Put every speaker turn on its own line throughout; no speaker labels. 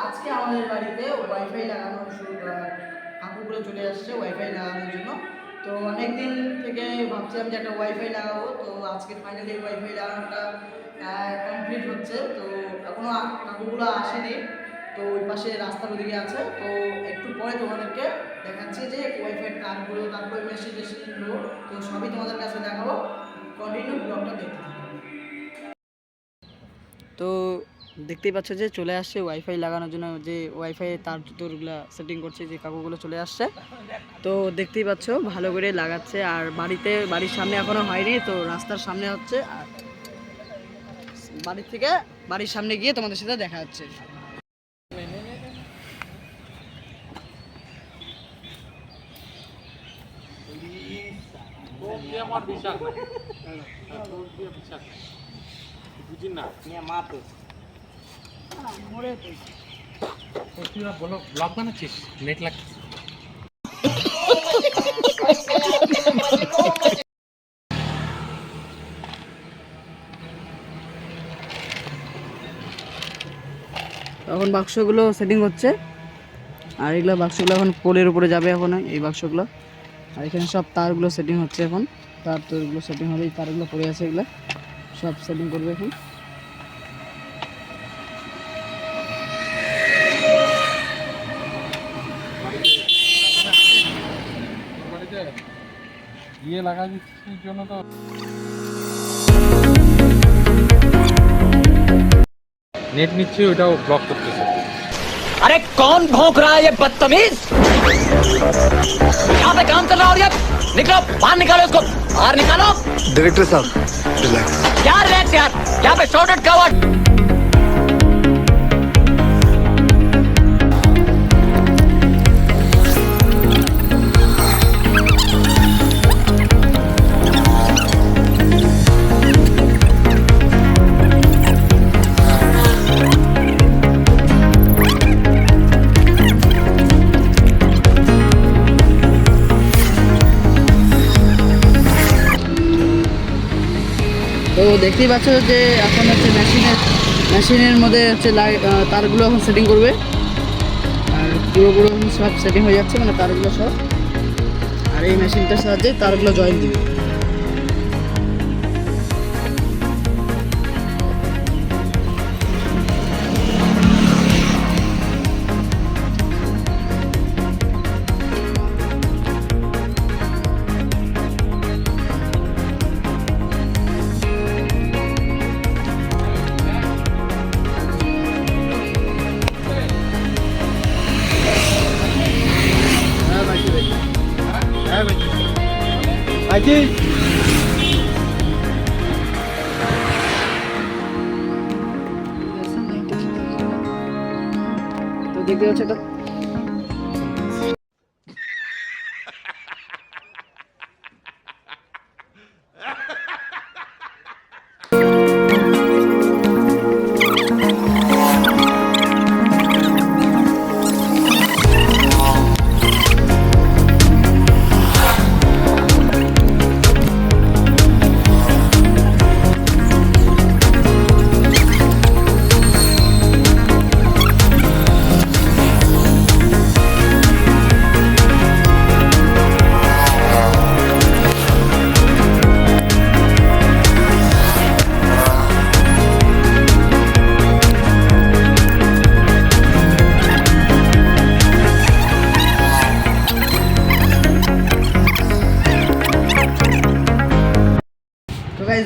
আজকে আমাদের বাড়িতে ওয়াইফাই লাগানো কাকুগুলো চলে আসছে ওয়াইফাই লাগানোর জন্য। তো অনেক দিন থেকে ভাবছিলাম যে একটা ওয়াইফাই লাগাবো, তো আজকে ফাইনালি ওয়াইফাই লাগানোটা কমপ্লিট হচ্ছে। তো এখনো কাকুগুলো আসেনি, তো ওই পাশে রাস্তার ওদিকে আছে। তো একটু পরে তোমাদেরকে দেখাচ্ছি যে ওয়াইফাই তারগুলো, তারপরে মেশিন টেশিনগুলো, তো সবই তোমাদের কাছে দেখাবো। কন্টিনিউ ব্লগটা দেখতে থাকো। তো দেখতেই পাচ্ছ যে চলে আসছে ওয়াইফাই লাগানোর জন্য, যে ওয়াইফাই তার তোরগুলো সেটিং করছে, যে কাকুগুলো চলে আসছে। তো দেখতেই পাচ্ছ ভালো করে লাগাচ্ছে। আর বাড়ির সামনে এখনো হয়নি, তো রাস্তার সামনে হচ্ছে। আর বাড়ির সামনে গিয়ে তোমাদের সাথে দেখা হচ্ছে। বুঝি না মা তো মরে তো তুই বলো ব্লগ বানাচ্ছিস, নেট লাগছে। এখন বাক্সগুলো সেটিং হচ্ছে, আর এগুলো বাক্সগুলো এখন পোলের উপরে যাবে এখন এই বাক্সগুলো। আর এখানে সব তারগুলো সেটিং হচ্ছে, এখন তোরগুলো সেটিং হবে। এই তারগুলো পড়ে আছে, এগুলো সব সেটিং করবে এখন।
ये लगा जिसकी জন্য তো नेट নিচ্ছে, ওটাও ব্লক করতেছে।
अरे कौन भौंक रहा है ये बदतमीज? यहाँ पे काम चल रहा है। निकलो बाहर, निकालो इसको बाहर निकालो।
डायरेक्टर साहब रिलैक्स।
क्या रिलैक्स यार, यहाँ पे शॉर्टेड कवर्ड।
তো দেখতেই পাচ্ছ যে এখন হচ্ছে মেশিনের মধ্যে হচ্ছে তারগুলো এখন সেটিং করবে। আর পুরোপুরো এখন সব সেটিং হয়ে যাচ্ছে, মানে তারগুলো সব। আর এই মেশিনটার সাহায্যে তারগুলো জয়েন দিবে। তো দেখতে পাচ্ছ এটা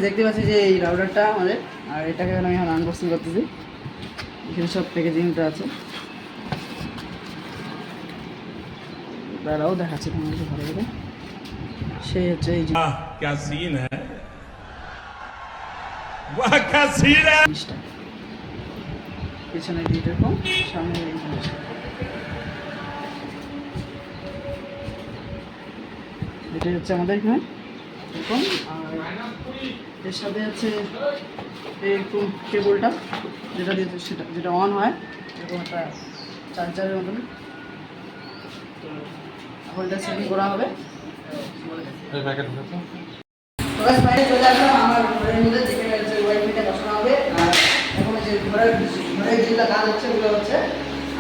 দেখতে পাচ্ছি যে এই রাউটারটা আমাদের। আর এটাকে আমি এখন আনবক্সিং করতেছি। এখানে সব প্যাকেজিংটা আছে, দাঁড়াও দেখাচ্ছি তোমাদেরকে ভালো করে। সেই হচ্ছে এই
क्या सीन है, वाह क्या सीन है।
জিনিসটা পিছনে এরকম, সামনে এই জিনিসটা। এটাই হচ্ছে আমাদের এখানে এরকম। আর এর সাথে হচ্ছে এই কেবলটা, যেটা দিয়ে যেটা অন হয়, এরকম একটা চার্জারের মতন। তো এখন এটা সেটিং করা হবে। বাইরে চলে আসলাম আমার ঘরের মধ্যে, যেখানে ওয়াইফাইটা বসানো হবে। আর এখন যে ঘরের যেগুলো কাজ হচ্ছে ওগুলো হচ্ছে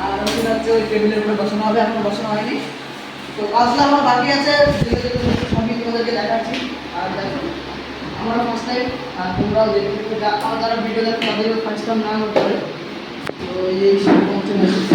আর ওইটা হচ্ছে ওই টেবিলের উপরে বসানো হবে, এখনো বসানো হয়নি। তো কাজটা আমার বাকি আছে, সবই তোমাদেরকে দেখাচ্ছি। আর দেখো আমরা ফার্স্ট টাইম, আর তোমরাও দেখো, আমার যারা ভিডিও দেখো তাদেরও ফার্স্ট টাইম না হতে পারে। তো এই সেরকম হচ্ছে মেসেজ।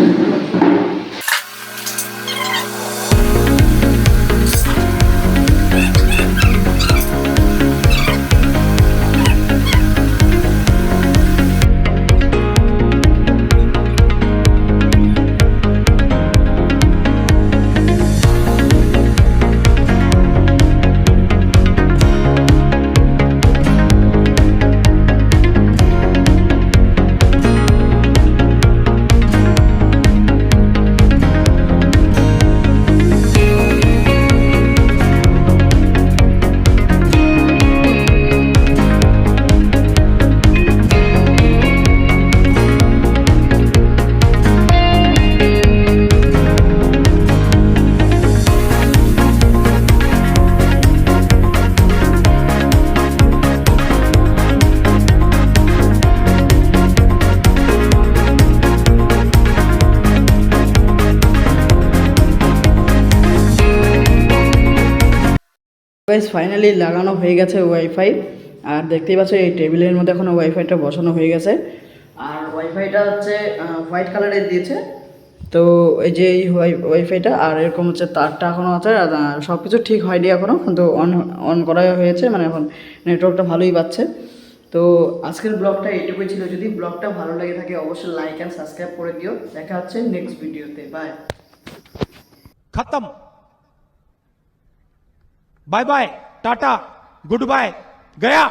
গাইস ফাইনালি লাগানো হয়ে গেছে ওয়াইফাই। আর দেখতেই পাচ্ছ এই টেবিলের মধ্যে এখনো ওয়াইফাইটা বসানো হয়ে গেছে। আর ওয়াইফাইটা হচ্ছে হোয়াইট কালারের দিয়েছে। তো এই যে এই ওয়াইফাইটা, আর এরকম হচ্ছে তারটা এখনও আছে। আর সব কিছু ঠিক হয়নি এখনও, কিন্তু অন করা হয়েছে, মানে এখন নেটওয়ার্কটা ভালোই পাচ্ছে। তো আজকের ব্লগটা এইটুকুই ছিল। যদি ব্লগটা ভালো লাগে থাকে অবশ্যই লাইক অ্যান্ড সাবস্ক্রাইব করে দিও। দেখা হচ্ছে নেক্সট ভিডিওতে। বাই।
खत्म। Bye bye, ta-ta, goodbye, गया।